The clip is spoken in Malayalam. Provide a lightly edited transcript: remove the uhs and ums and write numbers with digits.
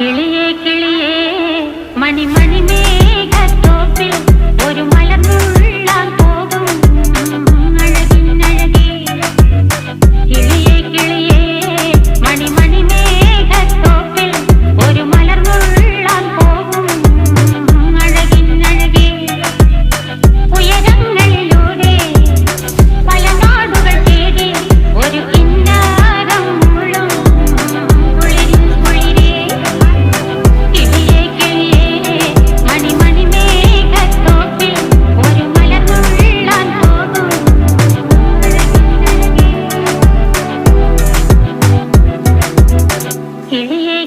കിളിയേ കിളിയേ മണിമണി മേഘത്തോപ്പിൽ ഒരു മലർന്നുള്ളാൻ പോകും അഴകിനഴകേ. കിളിയേ കിളിയേ മണിമണി മേഘത്തോപ്പിൽ ഒരു മലർന്നുള്ളാൻ പോകും അഴകിനഴകേ. ഉയരങ്ങളിലൂടെ പല നാടുകൾ തേടി ഒരു കിന്നാരം മുഴും കുളിരിൻ കുളിരേ. കിളിയേ കിളിയേ മണിമണി മേഘത്തോപ്പിൽ ഒരു മലർന്നുള്ളാൻ പോകും അഴകിനഴകേ. കിളിയേ